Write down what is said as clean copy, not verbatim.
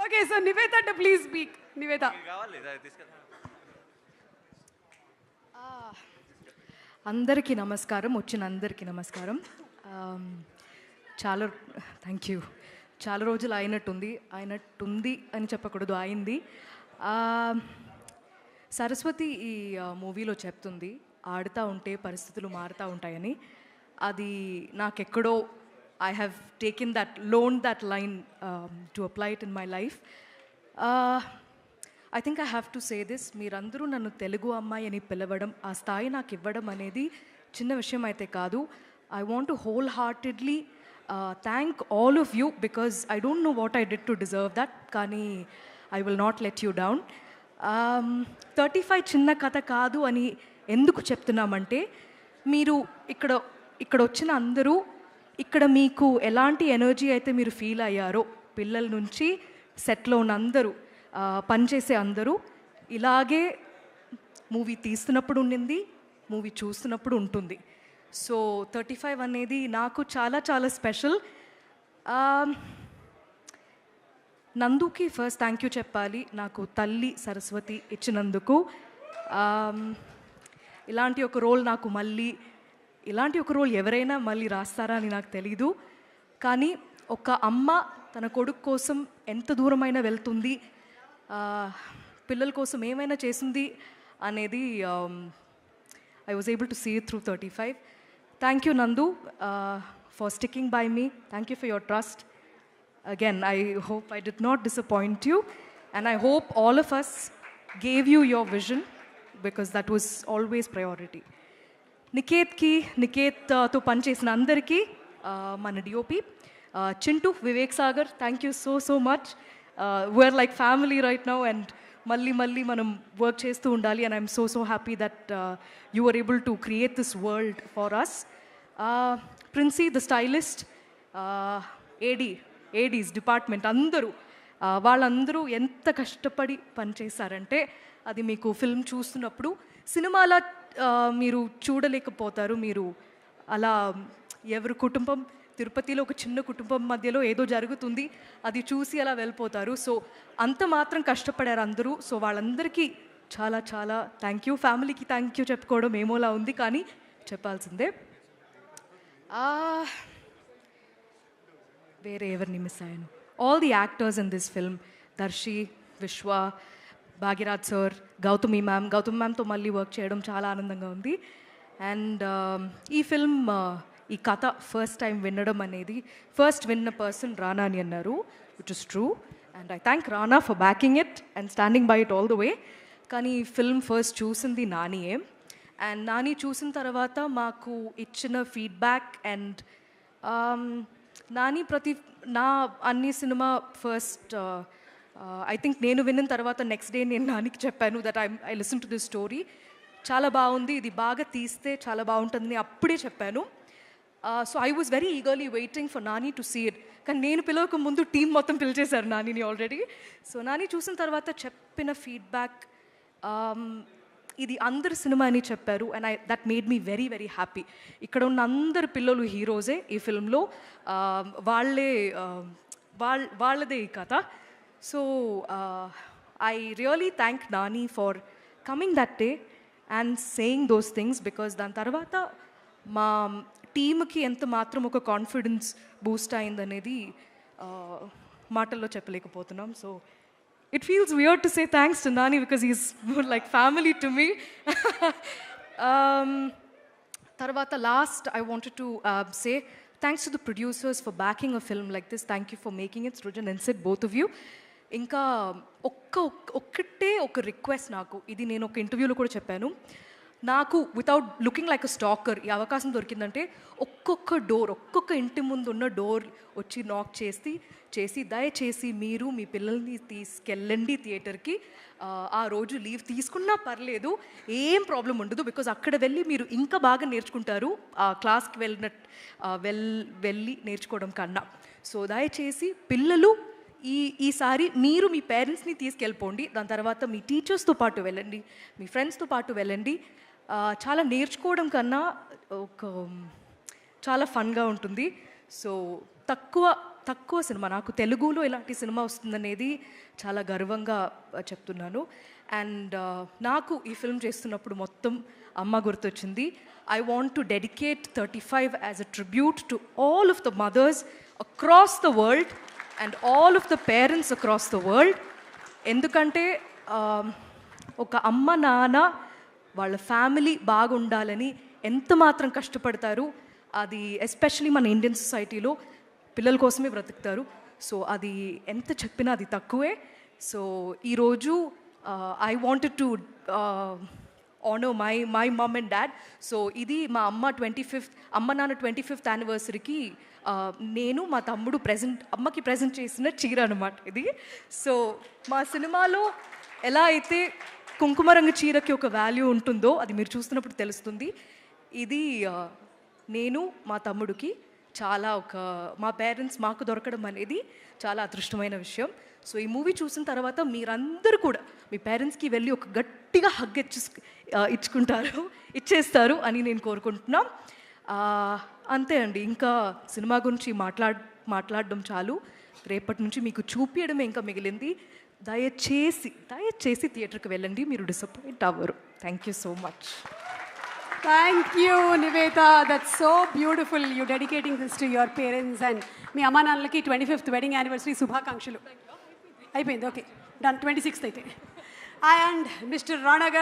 Okay, so Nivetha అంటే please speak. Nivetha. అందరికీ నమస్కారం, వచ్చిన అందరికీ నమస్కారం. చాలా థ్యాంక్ యూ. చాలా రోజులు అయినట్టుంది అని చెప్పకూడదు, అయింది. సరస్వతి ఈ మూవీలో చెప్తుంది, ఆడుతూ ఉంటే పరిస్థితులు మారుతూ ఉంటాయని. అది నాకెక్కడో I have taken loaned that line to apply it in my life. I think I have to say this, మీరందరూ నన్ను తెలుగు అమ్మాయి అని పిలవడం, ఆ స్థాయి నాకు ఇవ్వడం అనేది చిన్న విషయం అయితే కాదు. I want to wholeheartedly thank all of you because I don't know what I did to deserve that, కానీ I will not let you down. 35 చిన్న కథ కాదు అని ఎందుకు చెప్తున్నామంటే, మీరు ఇక్కడ వచ్చిన అందరూ, ఇక్కడ మీకు ఎలాంటి ఎనర్జీ అయితే మీరు ఫీల్ అయ్యారో, పిల్లల నుంచి సెట్లో ఉన్న అందరూ, పనిచేసే అందరూ, ఇలాగే మూవీ తీస్తున్నప్పుడు ఉండింది, మూవీ చూస్తున్నప్పుడు ఉంటుంది. సో 35 అనేది నాకు చాలా చాలా స్పెషల్. నందుకి ఫస్ట్ థ్యాంక్ యూ చెప్పాలి, నాకు తల్లి సరస్వతి ఇచ్చినందుకు. ఇలాంటి ఒక రోల్ నాకు ఇలాంటి ఒక రోల్ ఎవరైనా మళ్ళీ రాస్తారా అని నాకు తెలీదు. కానీ ఒక అమ్మ తన కొడుకు కోసం ఎంత దూరమైనా వెళ్తుంది, పిల్లల కోసం ఏమైనా చేస్తుంది అనేది I was able to see it through 35. Thank you Nandu for sticking by me. Thank you for your trust. Again, I hope I did not disappoint you, and I hope all of us gave you your vision because that was always priority. నికేత్తో పనిచేసిన అందరికీ, మన DOP Chintu, Vivek Sagar, thank you so much. We're like family right now, and మళ్ళీ మనం work చేస్తూ ఉండాలి. And I'm so happy that you are able to create this world for us. Princy the stylist, ADs department అందరూ, వాళ్ళందరూ ఎంత కష్టపడి పనిచేశారంటే అది మీకు ఫిల్మ్ చూస్తున్నప్పుడు సినిమాలా మీరు చూడలేకపోతారు. మీరు అలా ఎవరి కుటుంబం, తిరుపతిలో ఒక చిన్న కుటుంబం మధ్యలో ఏదో జరుగుతుంది, అది చూసి అలా వెళ్ళిపోతారు. సో అంత మాత్రం కష్టపడారు అందరూ. సో వాళ్ళందరికీ చాలా చాలా థ్యాంక్ యూ. ఫ్యామిలీకి థ్యాంక్ యూ చెప్పుకోవడం ఏమోలా ఉంది, కానీ చెప్పాల్సిందే. వేరే ఎవరిని మిస్ అయ్యాను? All the actors in this film, Darshi, Vishwa, Bhagyaraj sir, Gautami మ్యామ్తో మళ్ళీ వర్క్ చేయడం చాలా ఆనందంగా ఉంది. అండ్ ఈ ఫిల్మ్, ఈ కథ ఫస్ట్ టైం వినడం అనేది, ఫస్ట్ విన్న పర్సన్ రానా అని అన్నారు, which is true. And I thank Rana for backing it and standing by it all the way. కానీ ఈ ఫిల్మ్ ఫస్ట్ చూసింది నానియే. అండ్ నాని చూసిన తర్వాత మాకు ఇచ్చిన ఫీడ్బ్యాక్, అండ్ నాని నా అన్ని సినిమా ఫస్ట్ ఐ థింక్ నేను విన్న తర్వాత నెక్స్ట్ డే నేను నానికి చెప్పాను that I listen to this story, చాలా బాగుంది, ఇది బాగా తీస్తే చాలా బాగుంటుందని అప్పుడే చెప్పాను. So I was very eagerly waiting for Nani to see it. కానీ నేను పిలవక ముందు టీం మొత్తం పిలిచేశారు నానిని ఆల్రెడీ. సో నాని చూసిన తర్వాత చెప్పిన ఫీడ్బ్యాక్, ఇది అందరి సినిమా అని చెప్పారు. And that made me very very happy. ఇక్కడ ఉన్న అందరు పిల్లలు హీరోసే ఈ ఫిల్మ్లో, వాళ్ళదే ఈ కథ. So I really thank Nani for coming that day and saying those things, because దాని తర్వాత మా టీమ్కి ఎంత మాత్రం ఒక కాన్ఫిడెన్స్ బూస్ట్ అయిందనేది మాటల్లో చెప్పలేకపోతున్నాం. So it feels weird to say thanks to Nani because he's more like family to me. Tarvata last, I wanted to say thanks to the producers for backing a film like this. Thank you for making it, Srujan and Sid, both of you. Inka ఒక్కటే ఒక request, నాకు ఇది నేను ఒక ఇంటర్వ్యూలో కూడా చెప్పాను, నాకు వితౌట్ లుకింగ్ లైక్ అ స్టాకర్ ఈ అవకాశం దొరికిందంటే ఒక్కొక్క ఇంటి ముందు ఉన్న డోర్ వచ్చి నాక్ చేసి దయచేసి మీరు మీ పిల్లల్ని తీసుకెళ్ళండి థియేటర్కి. ఆ రోజు లీవ్ తీసుకున్నా పర్లేదు, ఏం ప్రాబ్లం ఉండదు, బికాజ్ అక్కడ వెళ్ళి మీరు ఇంకా బాగా నేర్చుకుంటారు ఆ క్లాస్కి వెళ్ళి నేర్చుకోవడం కన్నా. సో దయచేసి పిల్లలు ఈసారి మీరు మీ పేరెంట్స్ని తీసుకెళ్ళిపోండి, దాని తర్వాత మీ టీచర్స్తో పాటు వెళ్ళండి, మీ ఫ్రెండ్స్తో పాటు వెళ్ళండి. చాలా నేర్చుకోవడం కన్నా చాలా ఫన్గా ఉంటుంది. సో తక్కువ తక్కువ సినిమా, నాకు తెలుగులో ఇలాంటి సినిమా వస్తుందనేది చాలా గర్వంగా చెప్తున్నాను. అండ్ నాకు ఈ ఫిల్మ్ చేస్తున్నప్పుడు మొత్తం అమ్మ గుర్తొచ్చింది. I want to dedicate 35 as a tribute to all of the mothers across the world and all of the parents across the world. ఎందుకంటే ఒక అమ్మ నాన్న వాళ్ళ ఫ్యామిలీ బాగుండాలని ఎంత మాత్రం కష్టపడతారు. అది ఎస్పెషలీ మన ఇండియన్ సొసైటీలో పిల్లల కోసమే బ్రతుకుతారు. సో అది ఎంత చెప్పినా అది తక్కువే. సో ఈరోజు I wanted to honour my mom and dad. So ఇది మా అమ్మ నాన్న 25th యానివర్సరీకి నేను మా తమ్ముడు అమ్మకి ప్రజెంట్ చేసిన చీర అనమాట ఇది. సో మా సినిమాలో ఎలా అయితే కుంకుమ రంగు చీరకి ఒక వాల్యూ ఉంటుందో అది మీరు చూస్తున్నప్పుడు తెలుస్తుంది. ఇది నేను మా తమ్ముడికి చాలా మా పేరెంట్స్ మాకు దొరకడం అనేది చాలా అదృష్టమైన విషయం. సో ఈ మూవీ చూసిన తర్వాత మీరందరూ కూడా మీ పేరెంట్స్కి వెళ్ళి ఒక గట్టిగా హగ్ ఇచ్చేస్తారు అని నేను కోరుకుంటున్నాం. అంతే అండి, ఇంకా సినిమా గురించి మాట్లాడడం చాలు. రేపటి నుంచి మీకు చూపించడమే ఇంకా మిగిలింది. దయచేసి థియేటర్కి వెళ్ళండి, మీరు డిసప్పాయింట్ అవ్వరు. Thank you so much. Thank you, Nivetha. That's so beautiful. You dedicating this to your parents and మీ అమ్మా నాన్నలకి 25th వెడ్డింగ్ యానివర్సరీ శుభాకాంక్షలు. అయిపోయింది, ఓకే, డన్. 26th అయితే. అండ్ మిస్టర్ రాణా గారు